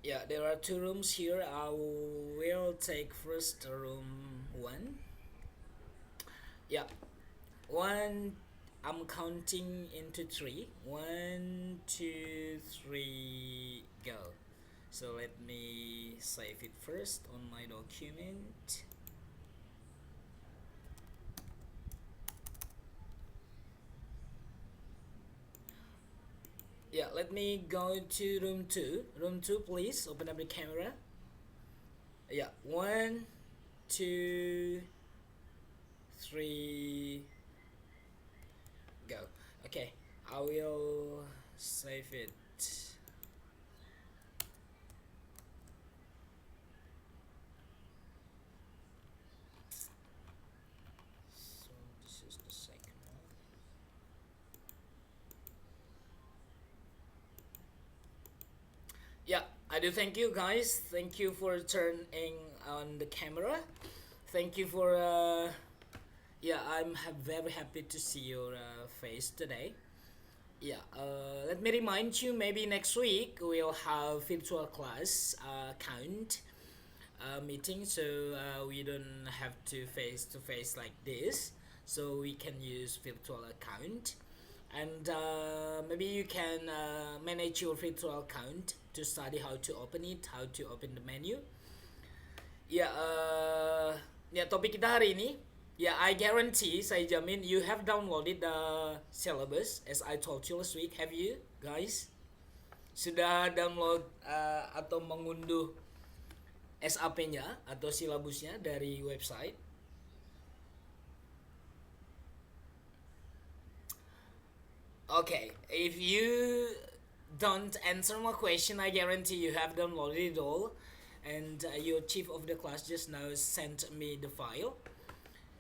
Yeah, there are two rooms here. I will take first room one. Yeah, one. I'm counting into three. One, two, three, go. So let me save it first on my document. Yeah, let me go to room two. Room two, please open up the camera. Yeah, one, two, three, go. Okay, I will save it. So this is the second one. Yeah, I do thank you guys. Thank you for turning on the camera. Thank you for yeah, very happy to see your face today. Yeah, let me remind you, maybe next week we'll have virtual class count meeting, so we don't have to face like this, so we can use virtual account, and maybe you can manage your virtual account to study how to open it, how to open the menu. Ya, ya topik kita hari ini, ya I guarantee, saya jamin you have downloaded the syllabus as I told you last week. Have you guys sudah download atau mengunduh SAP-nya atau silabusnya dari website? Okay, if you don't answer my question, I guarantee you have downloaded it all, and your chief of the class just now sent me the file.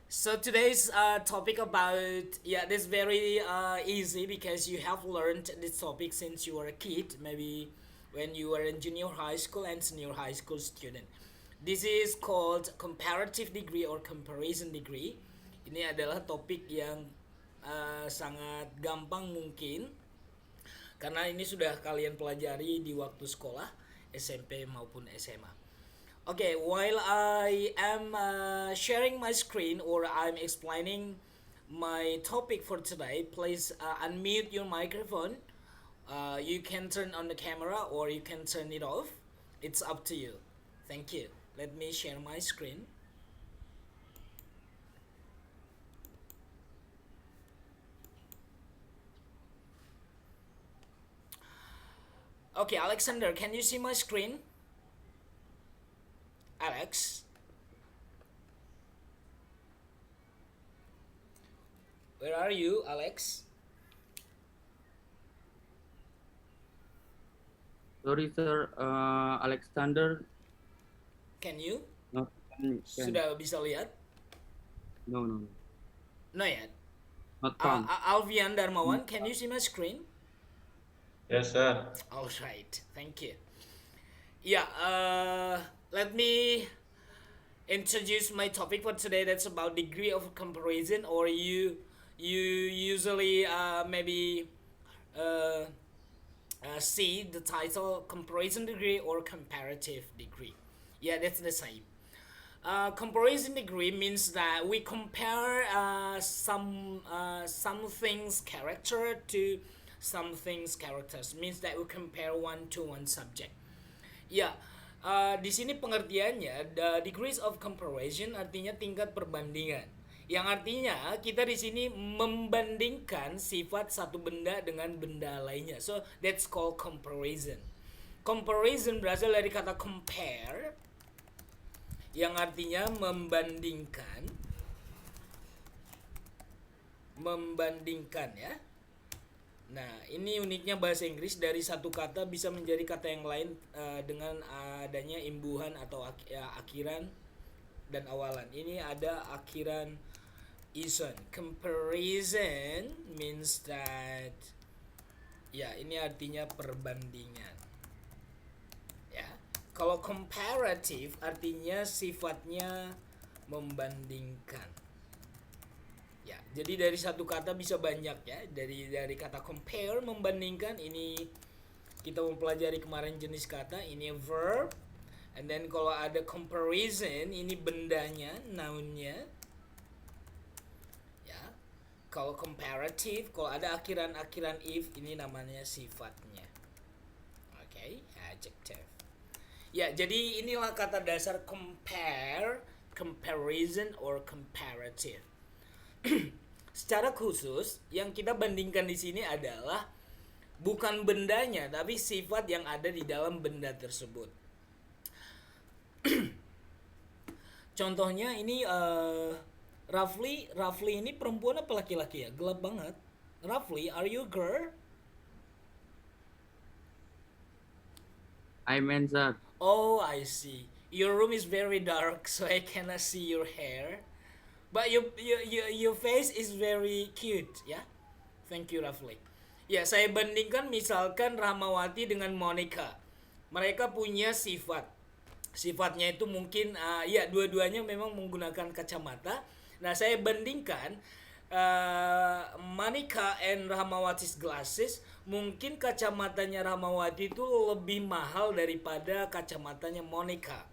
So today's topic about, yeah, this very easy because you have learned this topic since you were a kid, maybe when you were in junior high school and senior high school student. This is called comparative degree or comparison degree. Ini adalah topik yang sangat gampang mungkin karena ini sudah kalian pelajari di waktu sekolah SMP maupun SMA. Okay, while I am sharing my screen or I'm explaining my topic for today, please unmute your microphone. You can turn on the camera or you can turn it off. It's up to you. Thank you. Let me share my screen. Okay, Alexander, can you see my screen? Alex? Where are you, Alex? Sorry, sir. Alexander. Can you? No, Sudah bisa lihat? no, no, No yet. not found. Alvian Darmawan, can you see my screen? Yes, sir. All right, thank you. Yeah, let me introduce my topic for today. That's about degree of comparison, or you usually maybe uh, see the title comparison degree or comparative degree. Yeah, that's the same. Comparison degree means that we compare some things character to some things characters. Means that we compare one to one subject. Ya, di sini pengertiannya the degrees of comparison artinya tingkat perbandingan. Yang artinya kita di sini membandingkan sifat satu benda dengan benda lainnya. So that's called comparison. Comparison berasal dari kata compare yang artinya membandingkan. Membandingkan ya. Nah, ini uniknya bahasa Inggris, dari satu kata bisa menjadi kata yang lain dengan adanya imbuhan atau akhiran dan awalan. Ini ada akhiran ison. Comparison means that, ya, ini artinya perbandingan. Ya. Kalau comparative artinya sifatnya membandingkan. Ya, jadi dari satu kata bisa banyak ya. Dari kata compare membandingkan, ini Kita mempelajari kemarin jenis kata, ini verb. And then kalau ada comparison, ini bendanya, nounnya. Ya. Kalau comparative, kalau ada akhiran-akhiran if, ini namanya sifatnya. Oke, adjective. Ya, jadi inilah kata dasar compare, comparison, or comparative. Secara khusus, yang kita bandingkan di sini adalah bukan bendanya, tapi sifat yang ada di dalam benda tersebut. Contohnya ini Rafli ini perempuan apa laki-laki ya? Gelap banget. Rafli, are you a girl? I meant, sir. Oh, I see. Your room is very dark, so I cannot see your hair. But your face is very cute, ya. Thank you, Rafli. Ya, saya bandingkan misalkan Rahmawati dengan Monica. Mereka punya sifat. Sifatnya itu mungkin ya dua-duanya memang menggunakan kacamata. Nah, saya bandingkan Monica and Rahmawati's glasses. Mungkin kacamatanya Rahmawati itu lebih mahal daripada kacamatanya Monica.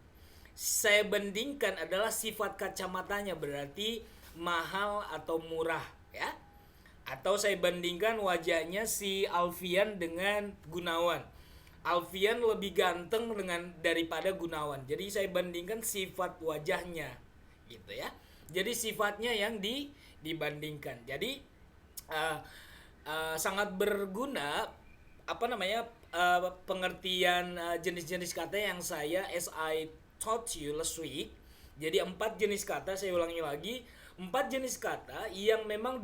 Saya bandingkan adalah sifat kacamatanya, berarti mahal atau murah, ya. Atau saya bandingkan wajahnya si Alfian dengan Gunawan. Alfian lebih ganteng daripada Gunawan. Jadi saya bandingkan sifat wajahnya, gitu ya. Jadi sifatnya yang dibandingkan. Jadi sangat berguna pengertian jenis-jenis kata yang as I taught you last week. Jadi 4 jenis kata, saya ulangi lagi, 4 jenis kata yang memang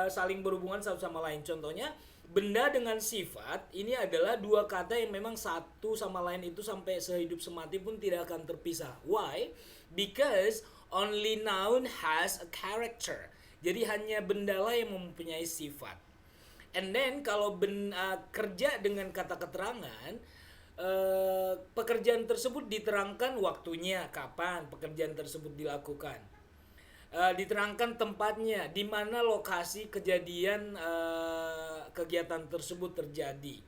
saling berhubungan satu sama lain. Contohnya benda dengan sifat ini adalah 2 kata yang memang satu sama lain itu sampai sehidup semati pun tidak akan terpisah. Why? Because only noun has a character. Jadi hanya bendalah yang mempunyai sifat. And then kalau kerja dengan kata keterangan, pekerjaan tersebut diterangkan waktunya, kapan pekerjaan tersebut dilakukan. Diterangkan tempatnya, di mana lokasi kejadian kegiatan tersebut terjadi.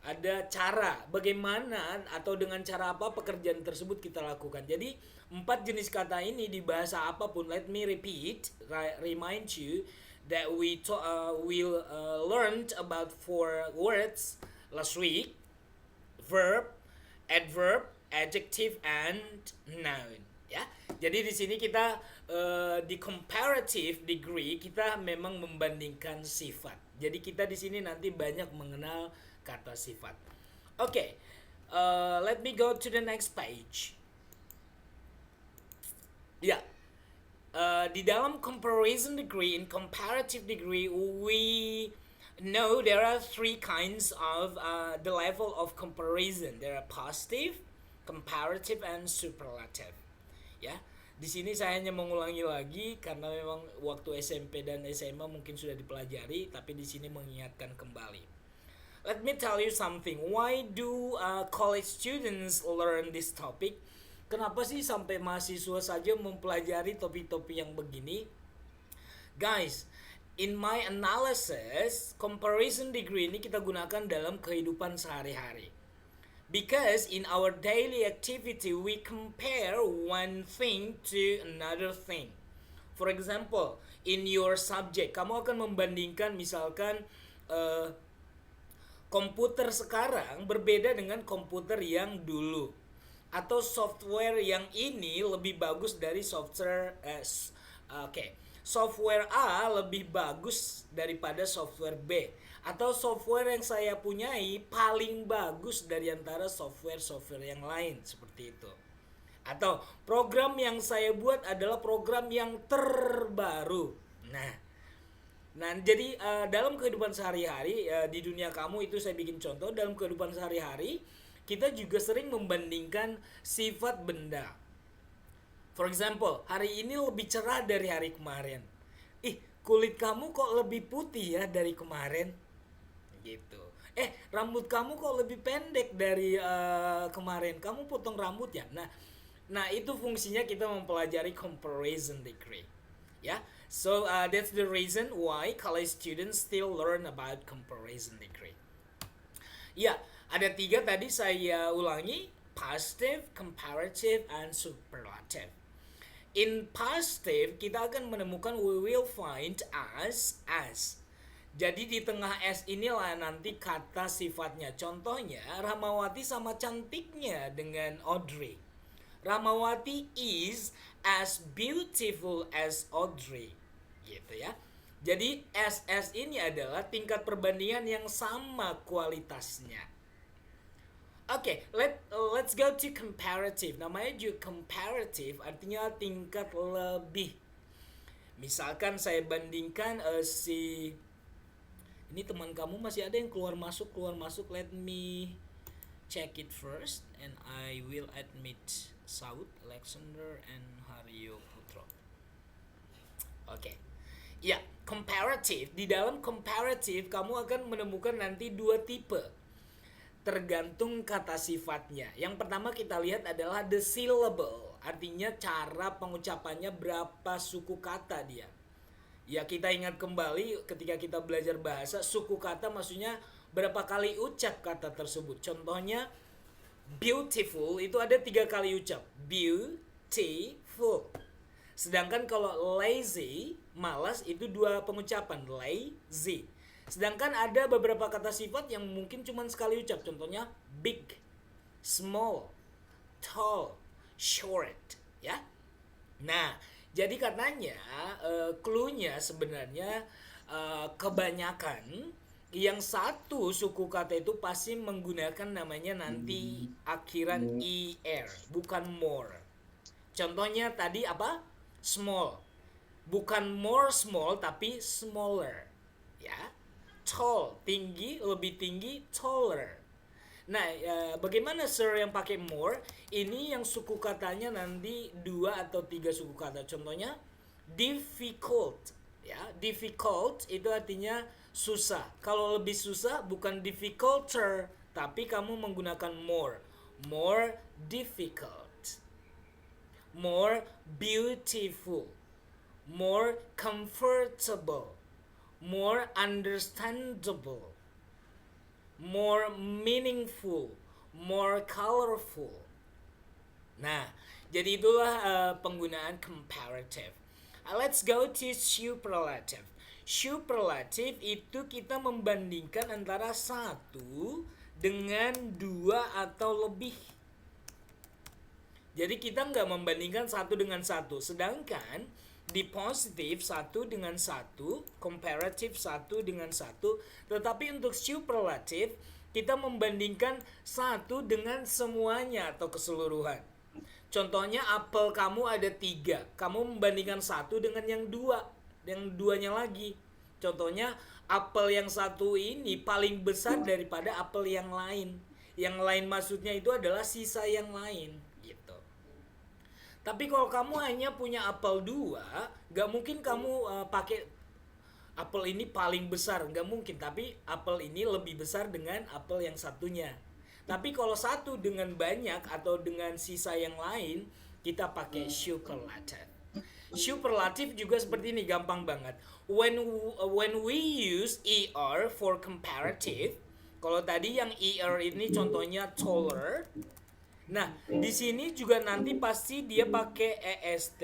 Ada cara bagaimana atau dengan cara apa pekerjaan tersebut kita lakukan. Jadi 4 jenis kata ini di bahasa apapun. Let me remind you that we learned about 4 words last week: verb, adverb, adjective, and noun. Ya, jadi di sini kita di comparative degree kita memang membandingkan sifat. Jadi kita di sini nanti banyak mengenal kata sifat. Okay, let me go to the next page. Ya, di dalam comparison degree, in comparative degree, we know there are 3 kinds of the level of comparison. There are positive, comparative, and superlative. Ya, di sini saya hanya mengulangi lagi karena memang waktu SMP dan SMA mungkin sudah dipelajari, tapi di sini mengingatkan kembali. Let me tell you something. Why do college students learn this topic? Kenapa sih sampai mahasiswa saja mempelajari topik-topik yang begini? Guys, in my analysis, comparison degree ini kita gunakan dalam kehidupan sehari-hari. Because in our daily activity, we compare one thing to another thing. For example, in your subject, kamu akan membandingkan misalkan komputer sekarang berbeda dengan komputer yang dulu. Atau software yang ini lebih bagus dari software software A lebih bagus daripada software B, atau software yang saya punyai paling bagus dari antara software yang lain, seperti itu. Atau program yang saya buat adalah program yang terbaru. Nah, jadi dalam kehidupan sehari-hari di dunia kamu itu saya bikin contoh, dalam kehidupan sehari-hari kita juga sering membandingkan sifat benda. For example, hari ini lebih cerah dari hari kemarin. Kulit kamu kok lebih putih ya dari kemarin? Gitu. Rambut kamu kok lebih pendek dari kemarin. Kamu potong rambut ya? Nah itu fungsinya kita mempelajari comparison degree. Ya. So that's the reason why college students still learn about comparison degree. Ya, ada 3 tadi saya ulangi. Positive, comparative, and superlative. In positive, kita akan menemukan we will find as. Jadi di tengah as inilah nanti kata sifatnya. Contohnya, Rahmawati sama cantiknya dengan Audrey. Rahmawati is as beautiful as Audrey. Gitu ya. Jadi as ini adalah tingkat perbandingan yang sama kualitasnya. Oke, let's go to comparative. Namanya juga comparative, artinya tingkat lebih. Misalkan saya bandingkan ini teman kamu masih ada yang keluar masuk. Let me check it first and I will admit Saud, Alexander, and Haryo Putro. Oke. Ya, comparative. Di dalam comparative kamu akan menemukan nanti 2 tipe. Tergantung kata sifatnya. Yang pertama kita lihat adalah the syllable. Artinya cara pengucapannya, berapa suku kata dia. Ya, kita ingat kembali ketika kita belajar bahasa, suku kata maksudnya berapa kali ucap kata tersebut. Contohnya beautiful itu ada 3 kali ucap. Beautiful. Sedangkan kalau lazy, malas, itu 2 pengucapan. Lazy. Sedangkan ada beberapa kata sifat yang mungkin cuma sekali ucap. Contohnya big, small, tall, short, ya. Nah, jadi katanya clue-nya sebenarnya kebanyakan yang satu suku kata itu pasti menggunakan namanya nanti akhiran er, bukan more. Contohnya tadi apa? Small. Bukan more small tapi smaller. Ya. Tall, tinggi, lebih tinggi, taller. Nah, bagaimana sir yang pakai more? Ini yang suku katanya nanti 2 atau 3 suku kata. Contohnya difficult, ya. Difficult itu artinya susah. Kalau lebih susah bukan difficulter, tapi kamu menggunakan more. More difficult. More beautiful. More comfortable. More understandable, more meaningful, more colorful. Nah, jadi itulah penggunaan comparative. Let's go to superlative. Superlative itu kita membandingkan antara 1 dengan 2 atau lebih. Jadi kita nggak membandingkan 1 dengan 1. Sedangkan di positif 1 dengan 1, comparative 1 dengan 1, tetapi untuk superlative kita membandingkan 1 dengan semuanya atau keseluruhan. Contohnya apel kamu ada 3, kamu membandingkan 1 dengan yang 2, yang 2-nya lagi. Contohnya apel yang 1 ini paling besar daripada apel yang lain. Yang lain maksudnya itu adalah sisa yang lain. Tapi kalau kamu hanya punya apel 2, gak mungkin kamu pakai apel ini paling besar, gak mungkin. Tapi apel ini lebih besar dengan apel yang satunya. Tapi kalau 1 dengan banyak atau dengan sisa yang lain, kita pakai superlative. Superlative juga seperti ini, gampang banget. When we use er for comparative, kalau tadi yang er ini contohnya taller. Nah, di sini juga nanti pasti dia pakai est,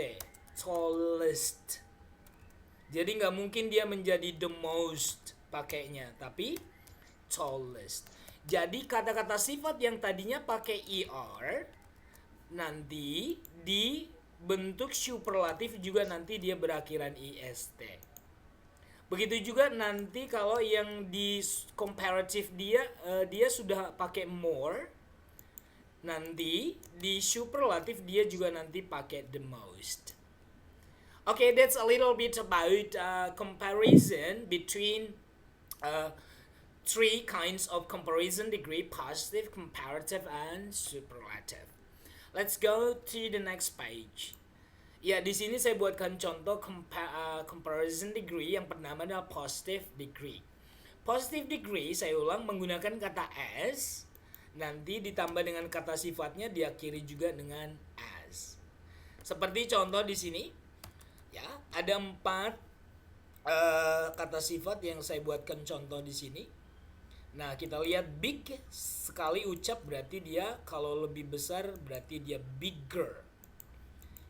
tallest. Jadi nggak mungkin dia menjadi the most pakainya, tapi tallest. Jadi kata-kata sifat yang tadinya pakai er, nanti di bentuk superlatif juga nanti dia berakhiran ist. Begitu juga nanti kalau yang di comparative dia sudah pakai more. Nanti di superlatif dia juga nanti pakai the most. Okay, that's a little bit about comparison between 3 kinds of comparison degree: positive, comparative, and superlative. Let's go to the next page. Ya, di sini saya buatkan contoh comparison degree. Yang pertama adalah positive degree. Positive degree saya ulang menggunakan kata as. Nanti ditambah dengan kata sifatnya diakhiri juga dengan as. Seperti contoh di sini, ya ada 4 kata sifat yang saya buatkan contoh di sini. Nah, kita lihat big sekali ucap berarti dia kalau lebih besar berarti dia bigger.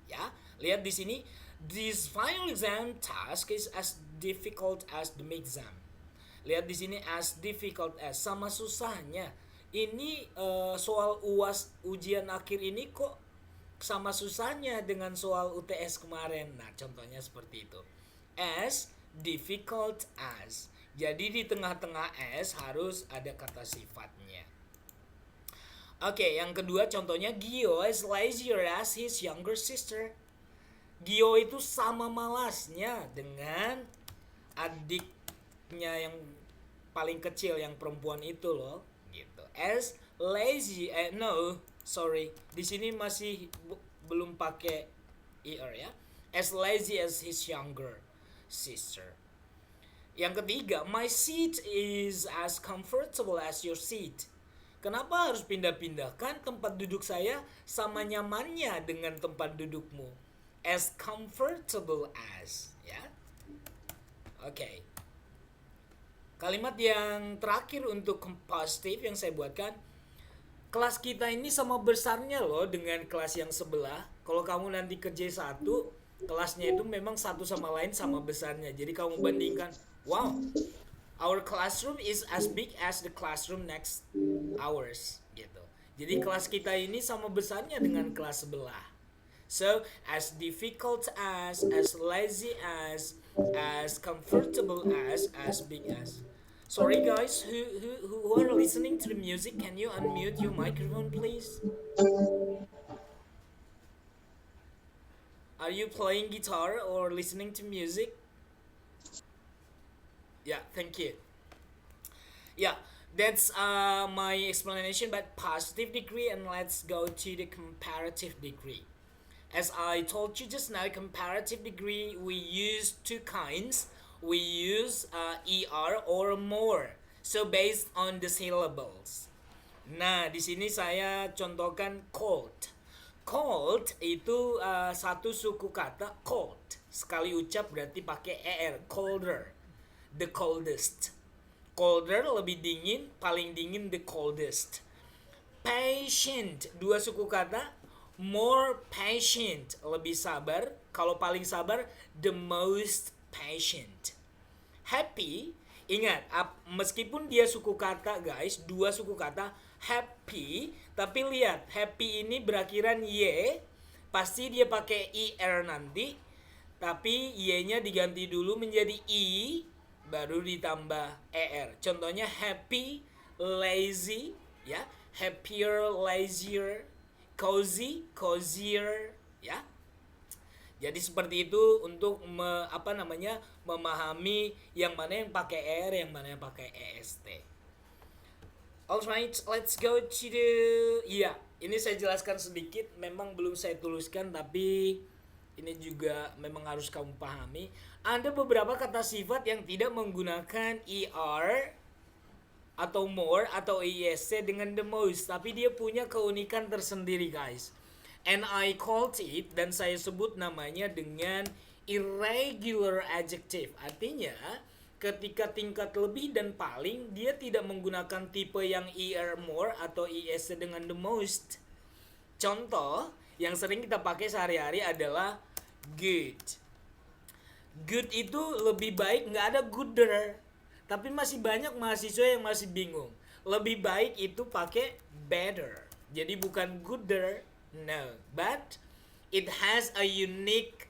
Ya, lihat di sini, this final exam task is as difficult as the exam. Lihat di sini, as difficult as, sama susahnya. Ini soal UAS ujian akhir ini kok sama susahnya dengan soal UTS kemarin. Nah, contohnya seperti itu. As difficult as. Jadi di tengah-tengah as harus ada kata sifatnya. Oke, yang kedua contohnya, Gio is lazier as his younger sister. Gio itu sama malasnya dengan adiknya yang paling kecil, yang perempuan itu loh, gitu. As lazy, no, sorry, di sini masih belum pakai er ya. As lazy as his younger sister. Yang ketiga, my seat is as comfortable as your seat. Kenapa harus pindah-pindah? Kan tempat duduk saya sama nyamannya dengan tempat dudukmu. As comfortable as, ya. Oke. Kalimat yang terakhir untuk positif yang saya buatkan, kelas kita ini sama besarnya loh dengan kelas yang sebelah. Kalau kamu nanti ke J1, kelasnya itu memang satu sama lain sama besarnya. Jadi kamu bandingkan, wow, our classroom is as big as the classroom next ours, gitu. Jadi kelas kita ini sama besarnya dengan kelas sebelah. So, as difficult as lazy as comfortable as big as. Sorry guys, who are listening to the music, can you unmute your microphone please? Are you playing guitar or listening to music? Yeah, thank you. Yeah, that's my explanation about positive degree, and let's go to the comparative degree. As I told you just now, comparative degree, we use two kinds. We use ER or more. So based on the syllables. Nah, di sini saya contohkan cold. Cold itu satu suku kata cold. Sekali ucap berarti pakai ER, colder. The coldest. Colder lebih dingin, paling dingin the coldest. Patient, dua suku kata, more patient, lebih sabar. Kalau paling sabar, the most patient. Happy, ingat, meskipun dia suku kata guys, dua suku kata, happy, tapi lihat, happy ini berakhiran y, pasti dia pakai er nanti, tapi y-nya diganti dulu menjadi i, baru ditambah er. Contohnya happy, lazy, ya, happier, lazier, cozy, cozier, ya. Jadi seperti itu untuk memahami yang mana yang pakai er, yang mana yang pakai est. Alright, let's go to the ini saya jelaskan sedikit, memang belum saya tuliskan tapi ini juga memang harus kamu pahami. Ada beberapa kata sifat yang tidak menggunakan er atau more atau est dengan the most, tapi dia punya keunikan tersendiri guys. And I called it, dan saya sebut namanya dengan irregular adjective. Artinya ketika tingkat lebih dan paling, dia tidak menggunakan tipe yang er more atau est dengan the most. Contoh yang sering kita pakai sehari-hari adalah good. Good itu lebih baik, nggak ada gooder. Tapi masih banyak mahasiswa yang masih bingung. Lebih baik itu pakai better. Jadi bukan gooder, no, but it has a unique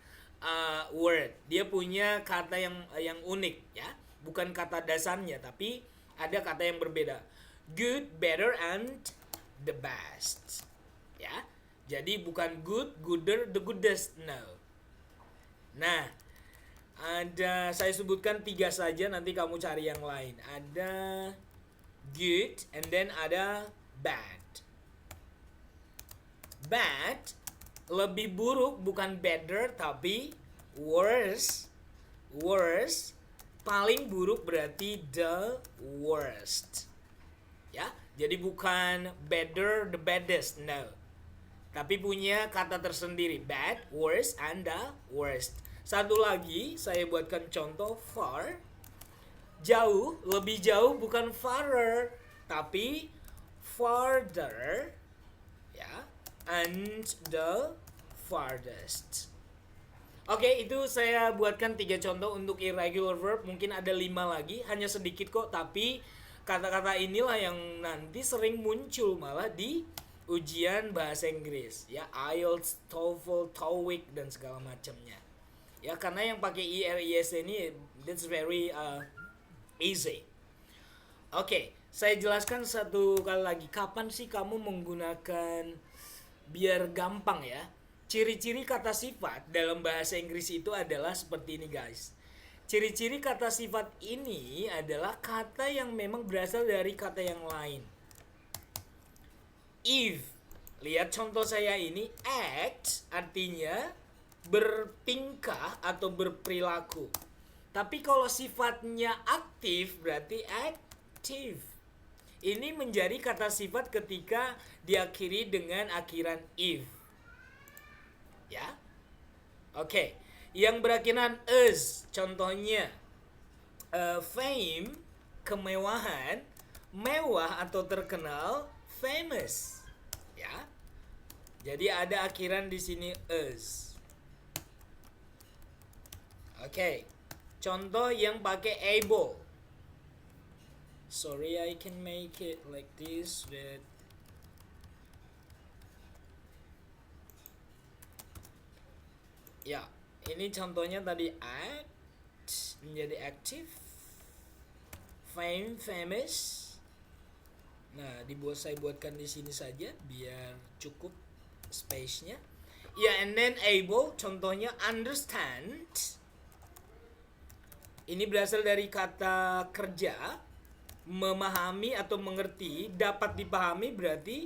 word. Dia punya kata yang unik, ya. Bukan kata dasarnya, tapi ada kata yang berbeda. Good, better, and the best. Ya. Jadi bukan good, gooder, the goodest, no. Nah, saya sebutkan 3 saja, nanti kamu cari yang lain. Ada good, and then ada bad. Bad lebih buruk, bukan better tapi worse. Worse paling buruk berarti the worst. Ya, jadi bukan better the baddest, no. Tapi punya kata tersendiri, bad, worse, and the worst. Satu lagi saya buatkan contoh, far. jauh, lebih jauh bukan farther, tapi farther, ya, and the farthest. Oke, itu saya buatkan 3 contoh untuk irregular verb. Mungkin ada 5 lagi, hanya sedikit kok. Tapi kata-kata inilah yang nanti sering muncul malah di ujian bahasa Inggris. Ya, IELTS, TOEFL, TOEIC, dan segala macamnya. Ya, karena yang pakai IRIS ini, that's very easy. Oke, saya jelaskan satu kali lagi. Kapan sih kamu menggunakan biar gampang ya? Ciri-ciri kata sifat dalam bahasa Inggris itu adalah seperti ini guys. Ciri-ciri kata sifat ini adalah kata yang memang berasal dari kata yang lain. If, lihat contoh saya ini, act artinya bertingkah atau berperilaku. Tapi kalau sifatnya aktif berarti active. Ini menjadi kata sifat ketika diakhiri dengan akhiran if. Ya, oke. Yang berakhiran is, contohnya fame, kemewahan, mewah atau terkenal, famous. Ya, jadi ada akhiran di sini is. Oke, contoh yang pakai able. Sorry, I can make it like this with. Ya, ini contohnya tadi act menjadi active, fame, famous. Nah, saya buatkan di sini saja biar cukup space-nya. Ya, and then able, contohnya understand. Ini berasal dari kata kerja, memahami atau mengerti, dapat dipahami berarti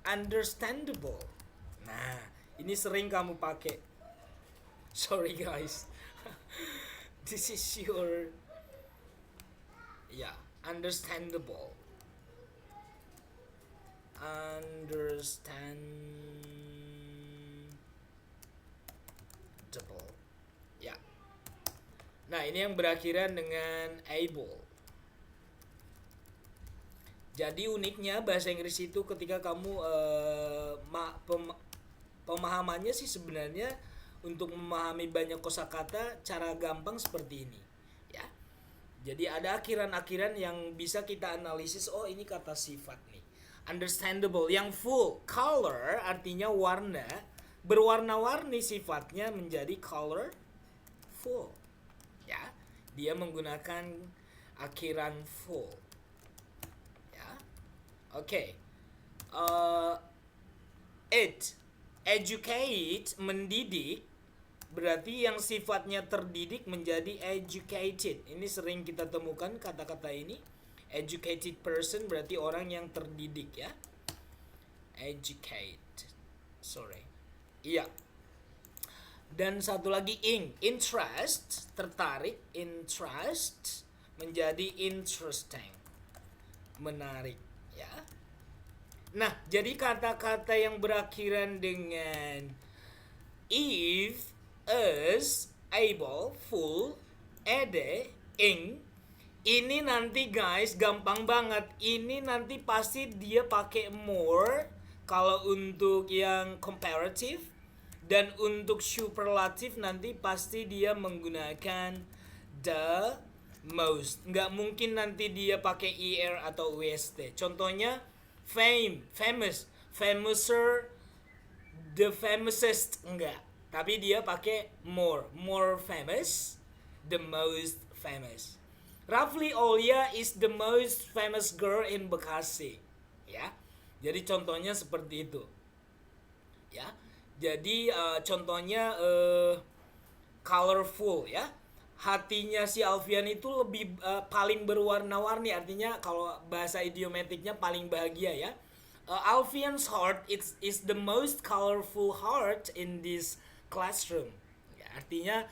understandable. Nah, ini sering kamu pakai. Sorry guys. This is your understandable. Understandable. Ya. Nah, ini yang berakhiran dengan able. Jadi uniknya bahasa Inggris itu ketika kamu pemahamannya sih sebenarnya untuk memahami banyak kosakata cara gampang seperti ini, ya. Jadi ada akhiran-akhiran yang bisa kita analisis. Oh, ini kata sifat nih. Understandable, yang full, color artinya warna, berwarna-warni sifatnya menjadi colorful, ya. Dia menggunakan akhiran full, ya. Oke. Educate, mendidik, berarti yang sifatnya terdidik menjadi educated. Ini sering kita temukan kata-kata ini. Educated person berarti orang yang terdidik, ya. Educate. Sorry. Iya. Dan satu lagi interest, tertarik, interest menjadi interesting. Menarik, ya. Nah, jadi kata-kata yang berakhiran dengan if, is, able, full, ede, ing, ini nanti guys gampang banget. Ini nanti pasti dia pakai more kalau untuk yang comparative, dan untuk superlative nanti pasti dia menggunakan the most. Nggak mungkin nanti dia pakai er atau wst. Contohnya fame, famous, famouser, the famousest, enggak. Tapi dia pakai more famous, the most famous. Roughly Olia is the most famous girl in Bekasi, ya. Jadi contohnya seperti itu, ya. Jadi contohnya colorful, ya. Hatinya si Alfian itu lebih paling berwarna-warni, artinya kalau bahasa idiomatiknya paling bahagia, ya. Alfian's heart is the most colorful heart in this classroom. Ya, artinya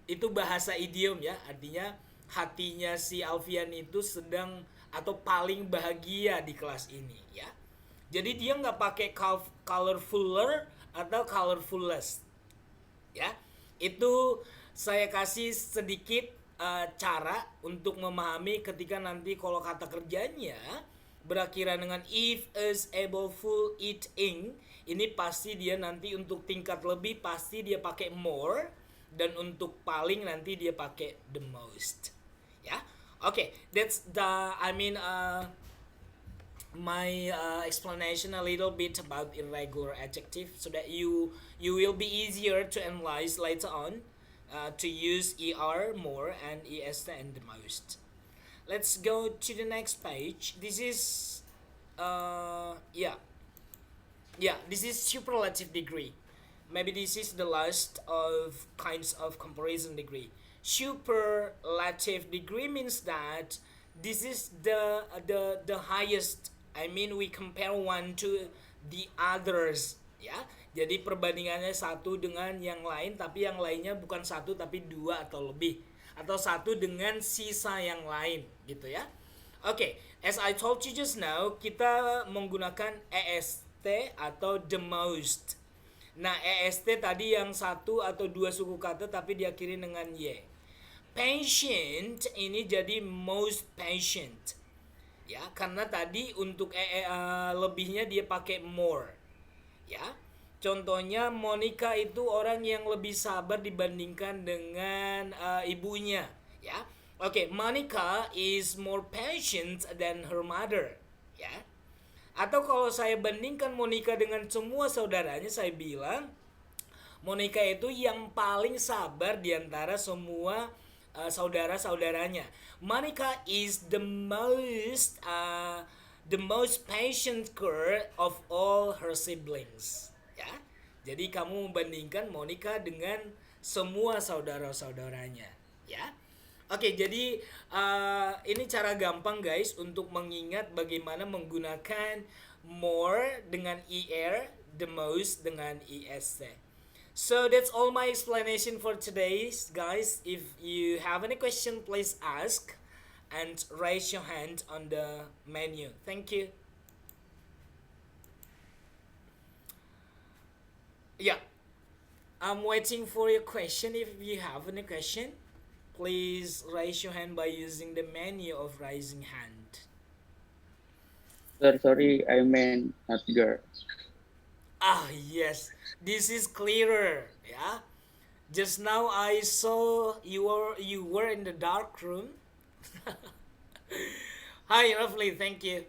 itu bahasa idiom, ya. Artinya hatinya si Alfian itu sedang atau paling bahagia di kelas ini, ya. Jadi dia nggak pakai colorfuler atau colorfulest, ya. Itu saya kasih sedikit cara untuk memahami ketika nanti kalau kata kerjanya berakhiran dengan if, is, able, full, it, ing, ini pasti dia nanti untuk tingkat lebih pasti dia pakai more, dan untuk paling nanti dia pakai the most. Ya, oke, that's the my explanation a little bit about irregular adjective so that you will be easier to analyze later on, to use er more and est and the most. Let's go to the next page. This is this is superlative degree. Maybe this is the last of kinds of comparison degree. Superlative degree means that this is the highest. I mean we compare one to the others, ya. Jadi perbandingannya satu dengan yang lain, tapi yang lainnya bukan satu tapi dua atau lebih, atau satu dengan sisa yang lain, gitu ya. Oke, as I told you just now, kita menggunakan est atau the most. Nah, est tadi yang satu atau dua suku kata tapi diakhiri dengan y. Patient ini jadi most patient. Ya, karena tadi untuk lebihnya dia pakai more. Ya. Contohnya Monica itu orang yang lebih sabar dibandingkan dengan ibunya, ya. Oke, Monica is more patient than her mother, ya. Atau kalau saya bandingkan Monica dengan semua saudaranya, saya bilang Monica itu yang paling sabar di antara semua saudara-saudaranya. Monica is the most patient girl of all her siblings. Ya, jadi kamu membandingkan Monica dengan semua saudara-saudaranya, ya. Oke, jadi ini cara gampang guys untuk mengingat bagaimana menggunakan more dengan er, the most dengan est. So that's all my explanation for today, guys. If you have any question, please ask and raise your hand on the menu. Thank you. Yeah, I'm waiting for your question. If you have any question, please raise your hand by using the menu of raising hand. Sir, sorry, I meant not girl. Ah, yes, this is clearer. Yeah, just now I saw you were in the dark room. Hi, Rafli, thank you.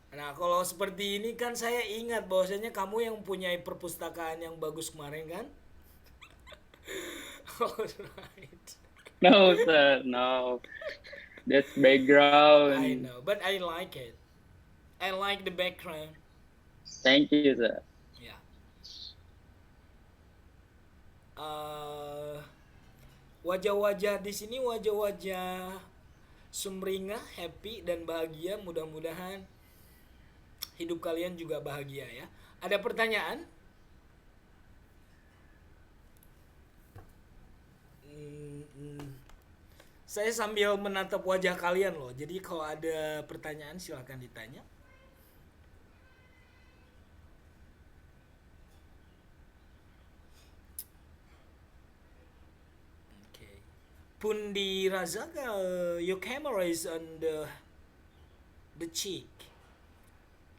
Nah, kalau seperti ini kan saya ingat bahwasanya kamu yang punya perpustakaan yang bagus kemarin kan? Alright. No, sir, no. That's background. I know, but I like it. I like the background. Thank you, sir. Yeah. Wajah-wajah di sini wajah-wajah sumringah, happy dan bahagia. Mudah-mudahan hidup kalian juga bahagia ya. Ada pertanyaan? Saya sambil menatap wajah kalian loh. Jadi kalau ada pertanyaan silakan ditanya. Okay. Pundi Razak, your camera is on the cheek.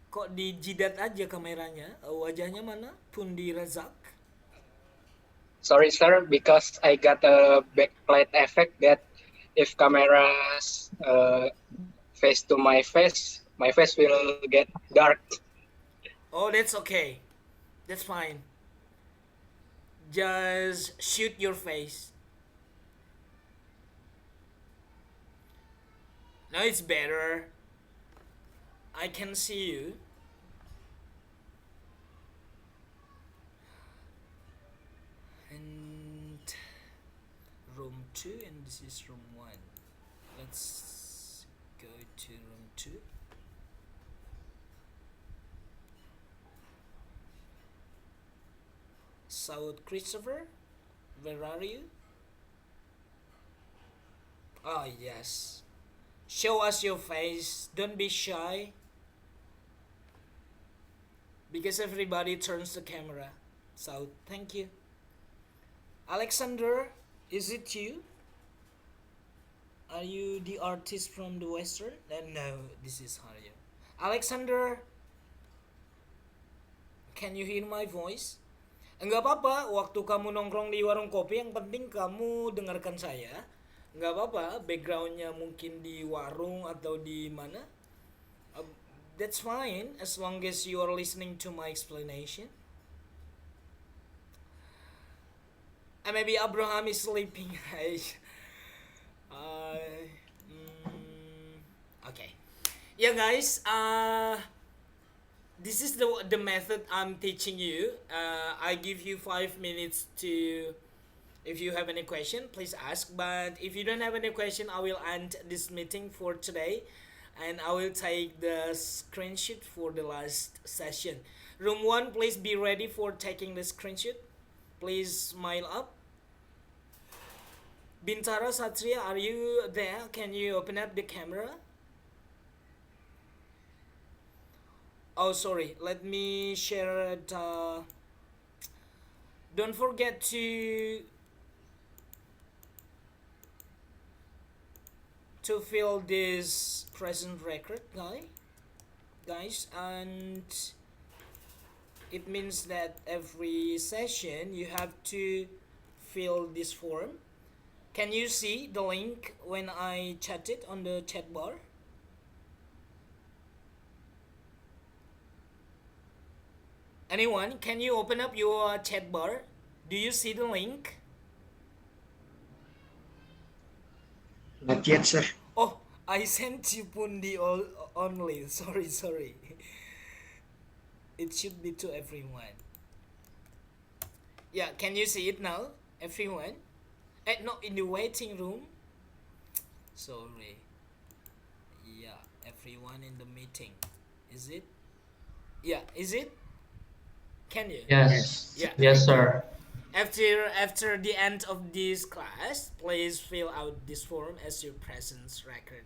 Kok di jidat aja kameranya? Wajahnya mana? Pundi Razak? Sorry, sir, because I got a backlight effect that if cameras face to my face will get dark. Oh, that's okay. That's fine. Just shoot your face. Now it's better. I can see you. And room 2 and this is room 1. Let's go to room 2. South Christopher, where are you? Oh yes. Show us your face. Don't be shy. Because everybody turns the camera. So thank you. Alexander, is it you? Are you the artist from the Western? No, this is Haryo. Alexander, can you hear my voice? Enggak apa-apa, waktu kamu nongkrong di warung kopi yang penting kamu dengarkan saya. Enggak apa-apa, backgroundnya mungkin di warung atau di mana. That's fine as long as you are listening to my explanation. And maybe Abraham is sleeping. Okay. Yeah, guys. This is the method I'm teaching you. I give you 5 minutes to. If you have any question, please ask. But if you don't have any question, I will end this meeting for today, and I will take the screenshot for the last session. Room 1, please be ready for taking the screenshot. Please smile up. Bintara Satria, are you there? Can you open up the camera? Oh, sorry. Let me share it. Don't forget to fill this present record, guys, and it means that every session you have to fill this form. Can you see the link when I chat it on the chat bar? Anyone, can you open up your chat bar? Do you see the link? Not yet, sir. Oh, I sent you Pundi only. Sorry. It should be to everyone. Yeah, can you see it now? Everyone? No, in the waiting room. Sorry. Yeah, everyone in the meeting. Is it? Yeah, is it? Can you? Yes. Yeah. Yes, sir. After the end of this class, please fill out this form as your presence record.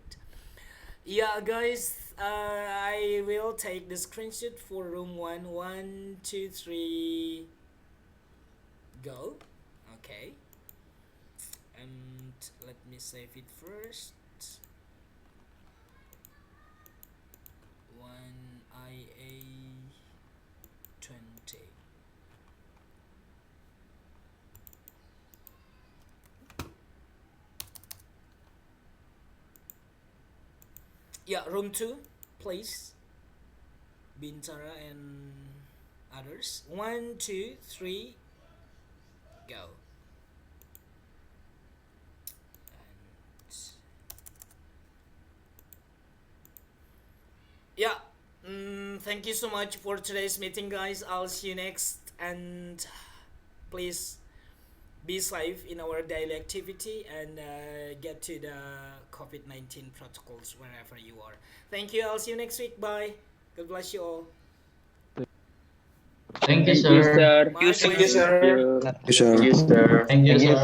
Yeah, guys, I will take the screenshot for room 1. 1, 2, 3. Go. Okay. And let me save it first. 1IA 20. Yeah, room 2, please. Bintara and others. 1, 2, 3, go. And yeah, thank you so much for today's meeting, guys. I'll see you next, and please be safe in our daily activity and get to the COVID-19 protocols wherever you are. Thank you. I'll see you next week. Bye. God bless you all. Thank you, Thank you, sir. sir. Bye. Thank you, sir. Thank you. Thank you, sir. Thank you, sir. Thank you, sir.